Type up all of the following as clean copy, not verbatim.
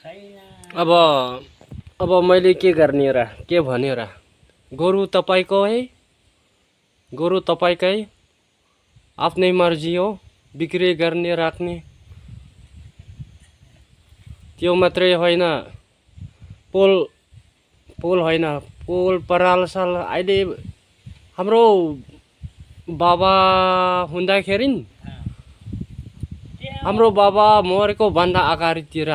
अब अब मैले के गर्ने र के भने र गोरु तपाईको है गोरु तपाईकै आफ्नै मर्जी हो बिक्री गर्ने राख्ने त्यो मात्रै होइन पोल पोल होइन पोल परालसाल अहिले हाम्रो बाबा हुँदाखेरि हाम्रो बाबा मरेको भन्दा अगाडितिर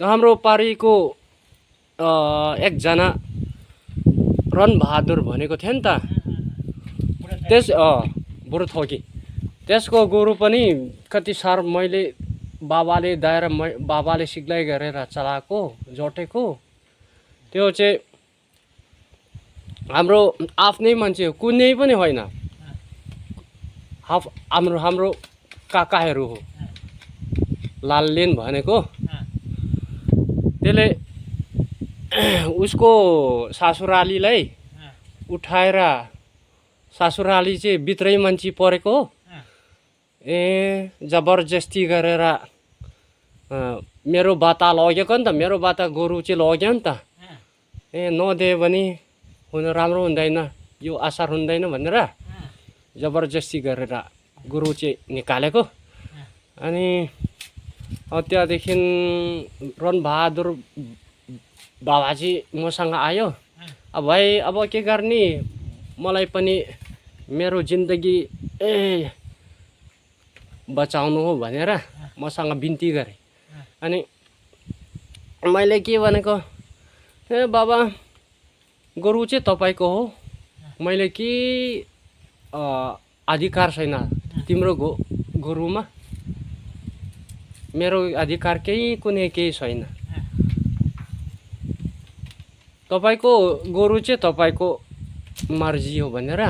हाम्रो पारीको एकजना रणबहादुर भनेको थियो नि त त्यस बुढो थोकी त्यसको गोरु पनि कति सार मैले बाबाले दाएर बाबाले सिक्दै गरेर चलाएको जोटेको त्यो चाहिँ हाम्रो आफ्नै मान्छे कुनै पनि होइन हाम्रो काकाहरू हो लाललेन भनेको त्यसले उसको ससुरालीलाई उठाएर ससुराली चाहिँ भित्रै मान्छे परेको ए जबरजस्ती गरेर मेरो बाता लगेको नि त मेरो बाता गोरु चाहिँ लग्यो नि त ए नदियो भने हुन राम्रो हुँदैन यो असार हुँदैन भनेर जबरजस्ती गरेर गोरु चाहिँ निकालेको अनि त्यहाँदेखि रणबहादुर बाबाजी मसँग आयो अब भाइ अब के गर्ने मलाई पनि मेरो जिन्दगी बचाउनु हो भनेर मसँग बिन्ती गरे अनि मैले के भनेको ए बाबा गोरु चाहिँ तपाईँको हो मैले के अधिकार छैन तिम्रो गोरुमा मेरो अधिकार कुनै केही छैन तपाईँको गोरु चाहिँ तपाईँको मर्जी हो भनेर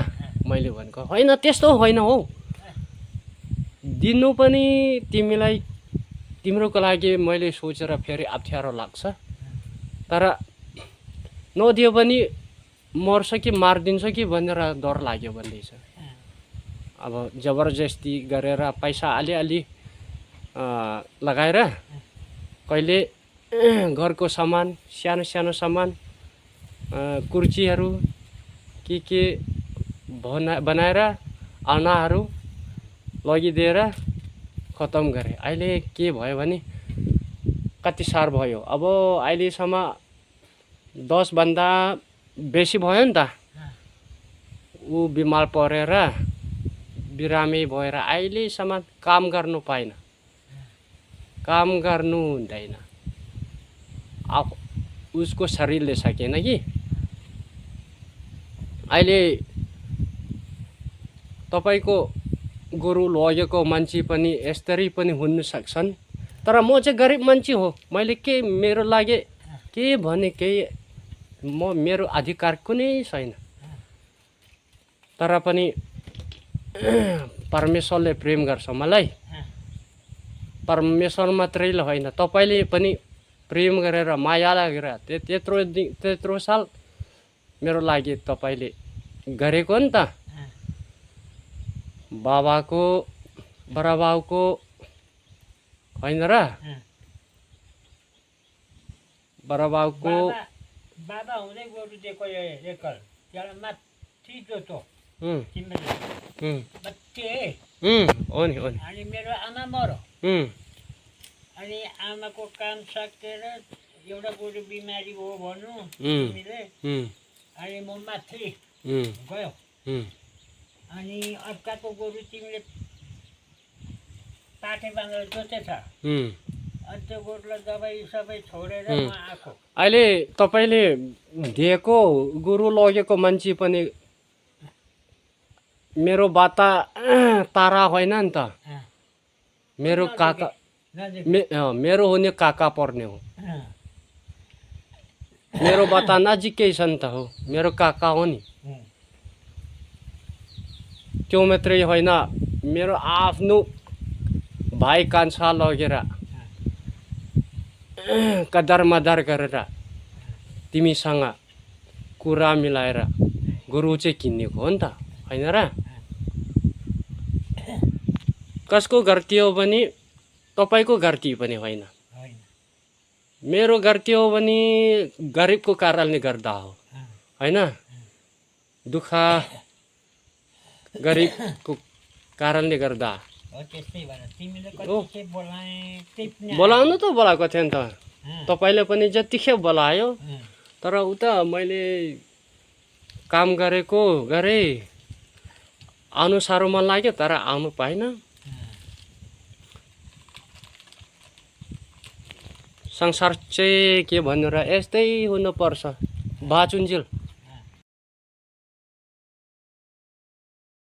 मैले भनेको होइन त्यस्तो होइन हौ दिनु पनि तिमीलाई तिम्रोको लागि मैले सोचेर फेरि अप्ठ्यारो लाग्छ तर नदियो पनि मर्छ कि मारिदिन्छ कि भनेर डर लाग्यो भन्दैछ अब जबरजस्ती गरेर पैसा अलिअलि लगाएर कहिले घरको सामान सानो सानो सामान कुर्चीहरू के बनाएर आनाहरू लगिदिएर खतम गरे अहिले के भयो भने कति सार भयो अब अहिलेसम्म 10 भन्दा बेसी भयो नि त ऊ बिमार परेर बिरामी भएर अहिलेसम्म काम गर्नु पाएन काम गर्नु हुँदैन उसको शरीरले सकेन कि अहिले तपाईको गोरु लगेको मान्छे पनि यसरी पनि हुन सक्छन् तर म चाहिँ गरिब मान्छे हो मैले के मेरो लागि के भने केही मेरो अधिकार कुनै छैन तर पनि परमेश्वरले प्रेम गर्छ मलाई परमेश्वर मात्रैले होइन तपाईले पनि प्रेम गरेर माया लागेर त्यत्रो साल मेरो लागि तपाईले गरेको नि त बाबाको बडाबाउको होइन र बडाबाउको बाबा हुँदै गोरु दिएको एकल त्यसलाई माथि जोतो हो नि अनि मेरो आमा मरो अनि आमाको काम सकेर एउटा गोरु बिमारी हो भन्नु तिमीले अनि म माथि गयो अनि अर्काको गोरु तिमीले पाटे बाँधेर जोतेछ त्यो गोरुलाई दबाई सबै छोडेर म आएको अहिले तपाईले दिएको गोरु लगेको मान्छे पनि मेरो बाता तारा होइन नि त मेरो काका मेरो हुने काका पर्ने हो मेरो बाता नजिकै छ नि त हो मेरो काका हो नि त्यो मात्रै होइन मेरो आफ्नो भाइ कान्छा लगेर कदर मदर गरेर तिमीसँग कुरा मिलाएर गोरु चाहिँ किनेको हो नि त होइन र कसको गल्ती हो भने तपाईको गल्ती पनि होइन मेरो घर के हो भने गरिबको कारणले गर्दा हो हैन दुःख गरिबको कारणले गर्दा हो त्यस्तै भएर तिमीले ओ। कति खेप बोलाए टिप्ने बोलाउनु त बोलाएको थिएँ नि त तपाईँले पनि जतिखेप बोलायो अँ, तर उता मैले काम गरेको गरेँ आउनु साह्रो मन लाग्यो तर आउनु पाइनँ संसार चाहिँ के भन्नु र यस्तै हुनुपर्छ बाचुन्जेल